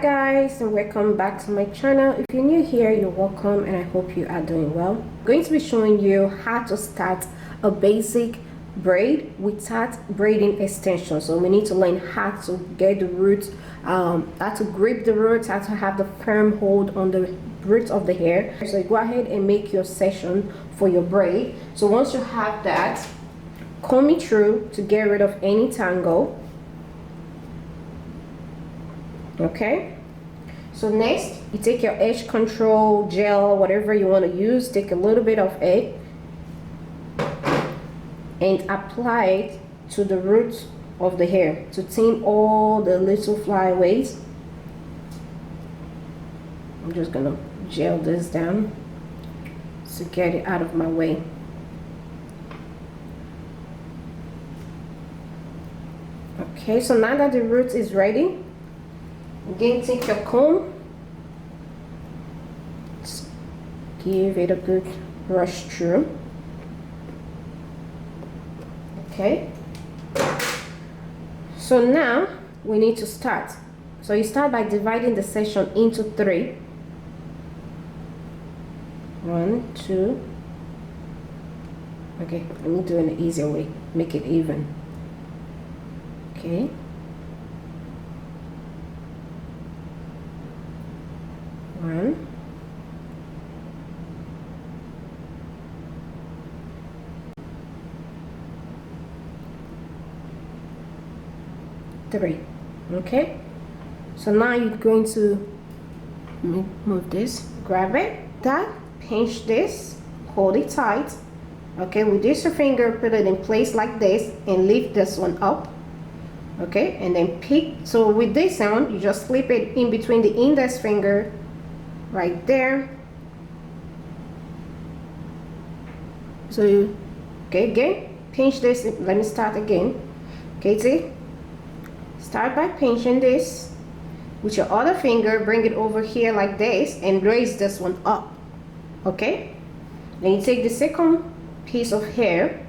guys, and welcome back to my channel. If you're new here, you're welcome and I hope you are doing well. I'm going to be showing you how to start a basic braid without braiding extension. So we need to learn how to get the roots, how to grip the roots, how to have the firm hold on the roots of the hair. So go ahead and make your session for your braid. So once you have that, comb it through to get rid of any tangle. Okay, so next you take your edge control gel, whatever you want to use, take a little bit of it and apply it to the roots of the hair to tame all the little flyaways. I'm just gonna gel this down to get it out of my way. Okay, so now that the root is ready, again, take your comb, just give it a good brush through. Okay, so now we need to start. So you start by dividing the section into 3. 1, 2. Okay, let me do it in an easier way, make it even. Okay. 1, 3. Okay, so now you're going to move this, grab it, pinch this, hold it tight. Okay, with this your finger, put it in place like this and lift this one up. Okay, and then pick. So with this sound, you just slip it in between the index finger right there. So you, okay, again, pinch this. Let me start again. Okay, see, start by pinching this with your other finger, bring it over here like this and raise this one up. Okay, then you take the second piece of hair.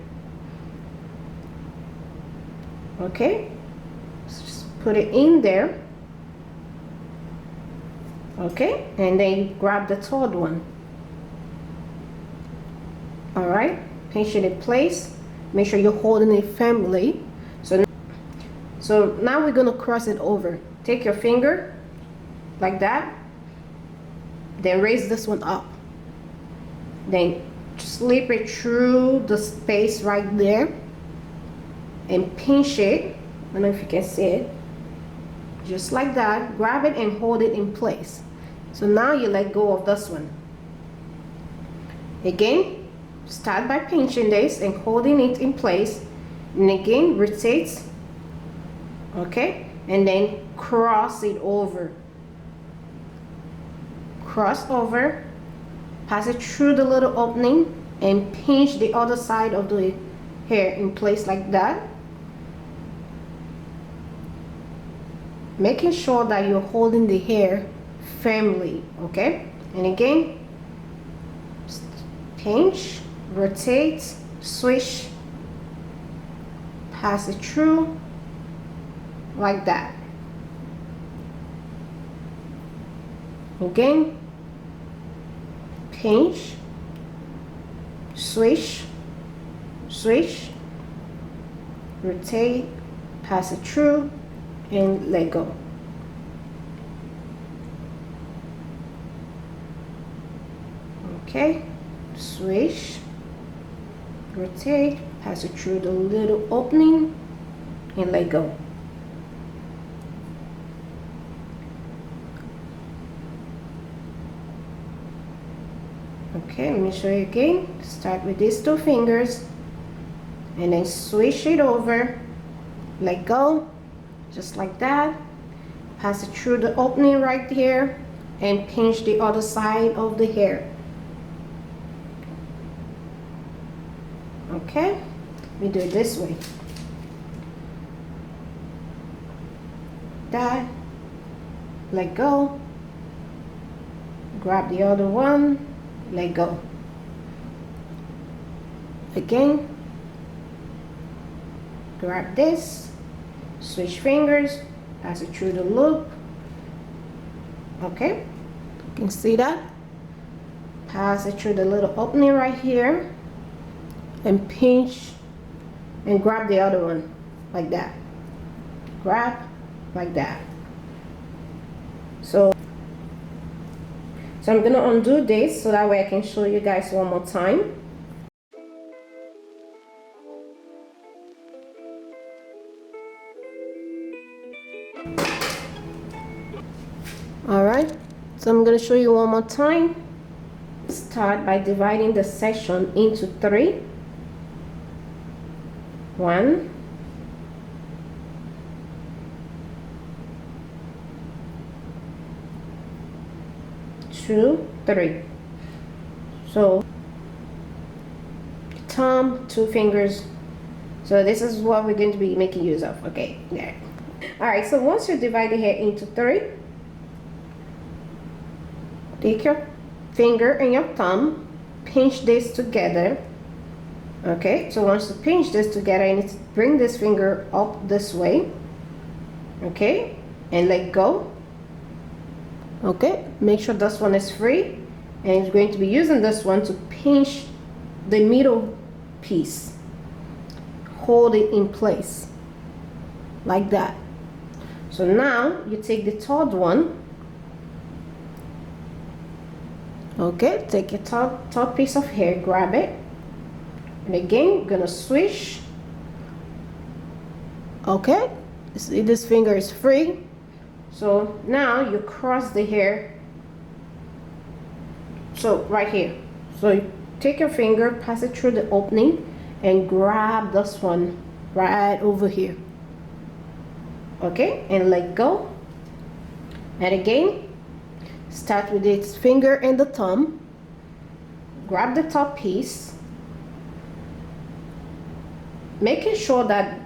Okay, just put it in there. Okay, and then grab the third one. All right, pinch it in place, make sure you're holding it firmly. So now we're going to cross it over. Take your finger like that, then raise this one up, then slip it through the space right there and pinch it. I don't know if you can see it, just like that. Grab it and hold it in place. So now you let go of this one. Again, start by pinching this and holding it in place, and again rotate. Okay, and then cross it over. Cross over, pass it through the little opening and pinch the other side of the hair in place like that, making sure that you're holding the hair firmly. Okay, and again, pinch, rotate, swish, pass it through like that. Again, pinch, swish, swish, rotate, pass it through and let go. Okay, swish, rotate, pass it through the little opening and let go. Okay, let me show you again. Start with these 2 fingers and then swish it over, let go, just like that. Pass it through the opening right here and pinch the other side of the hair. Okay, we do it this way. That, let go, grab the other one, let go. Again, grab this, switch fingers, pass it through the loop, Okay, you can see that. Pass it through the little opening right here and pinch and grab the other one like that. Grab like that. So I'm gonna undo this so that way I can show you guys one more time. All right, so I'm gonna show you one more time. Start by dividing the section into 3. 1, 2, 3. So thumb, 2 fingers. So this is what we're going to be making use of. Okay, there. All right, so once you divide the hair into 3, take your finger and your thumb, pinch this together. Okay, so once you pinch this together, you need to bring this finger up this way. Okay, and let go. Okay, make sure this one is free, and you're going to be using this one to pinch the middle piece. Hold it in place like that. So now you take the third one. Okay, take your third piece of hair, grab it, and again you're gonna swish. Okay, see, this finger is free. So now you cross the hair, so right here. So you take your finger, pass it through the opening, and grab this one right over here. Okay, and let go. And again, start with its finger and the thumb. Grab the top piece, making sure that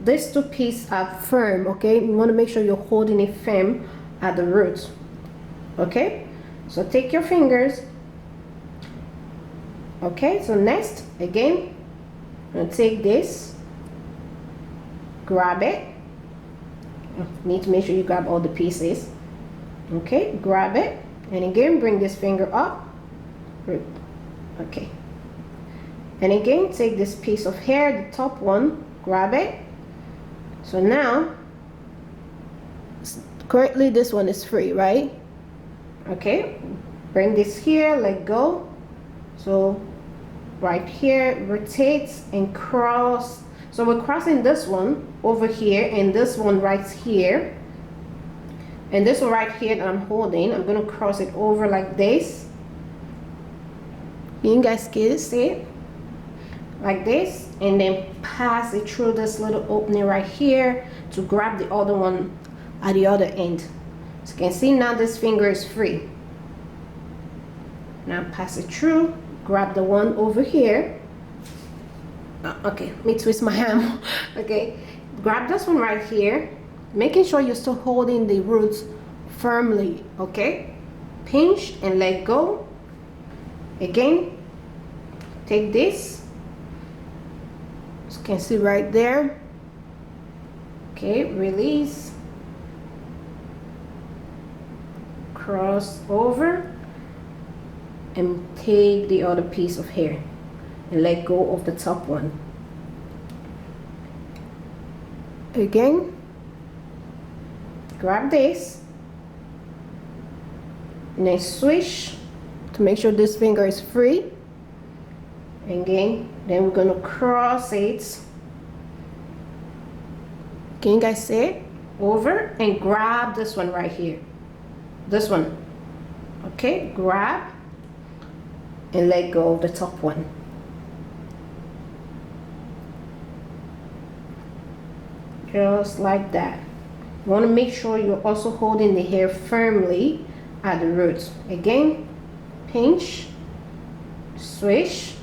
these 2 pieces are firm. Okay, you want to make sure you're holding it firm at the root. Okay, so take your fingers. Okay, so next, again, I'm gonna take this, grab it. You need to make sure you grab all the pieces. Okay, grab it, and again bring this finger up. Okay, and again take this piece of hair, the top one, grab it. So now currently this one is free, right? Okay, bring this here, let go. So right here, rotate and cross. So we're crossing this one over here and this one right here. And this one right here that I'm holding, I'm gonna cross it over like this. You guys can see it? Like this, and then pass it through this little opening right here to grab the other one at the other end. So you can see now this finger is free. Now pass it through, grab the one over here. Okay, let me twist my arm. Okay, grab this one right here, making sure you're still holding the roots firmly. Okay, pinch and let go. Again, take this. As you can see right there. Okay, release, cross over, and take the other piece of hair and let go of the top one. Again, grab this and then swish to make sure this finger is free. Again, then we're gonna cross it. Can you guys see it? Over and grab this one right here. This one. Okay, grab and let go of the top one. Just like that. You want to make sure you're also holding the hair firmly at the roots. Again, pinch, swish,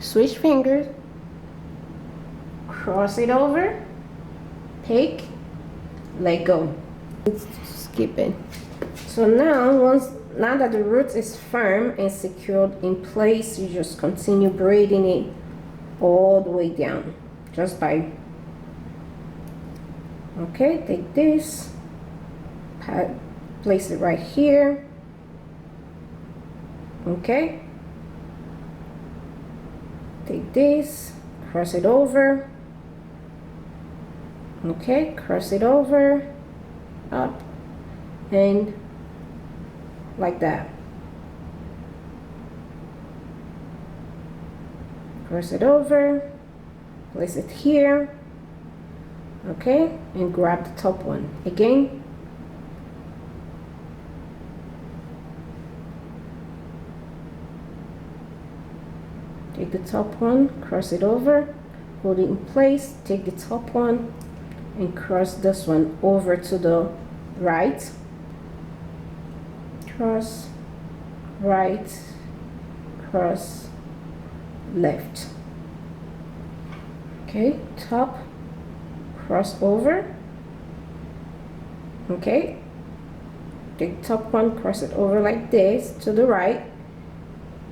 switch fingers, cross it over, take, let go. Skip it. So now that the root is firm and secured in place, you just continue braiding it all the way down, just by, okay, take this, place it right here. Okay, take this, cross it over. Okay, cross it over, up, and like that. Cross it over, place it here. Okay, and grab the top one again. Take the top one, cross it over, hold it in place, take the top one and cross this one over to the right. Cross, right, cross, left. Okay, top, cross over. Okay, take the top one, cross it over like this to the right.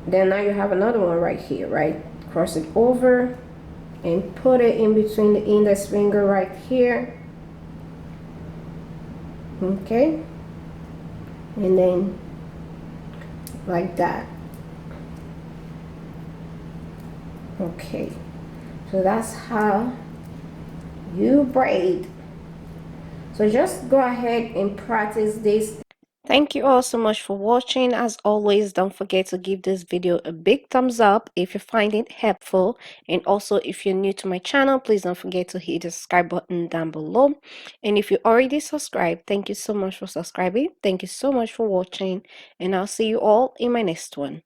Then now you have another one right here, right? Cross it over and put it in between the index finger right here. Okay, and then like that. Okay, so that's how you braid. So just go ahead and practice this. Thank you all so much for watching. As always, don't forget to give this video a big thumbs up if you find it helpful. And also, if you're new to my channel, please don't forget to hit the subscribe button down below. And if you already subscribed, thank you so much for subscribing. Thank you so much for watching. And I'll see you all in my next one.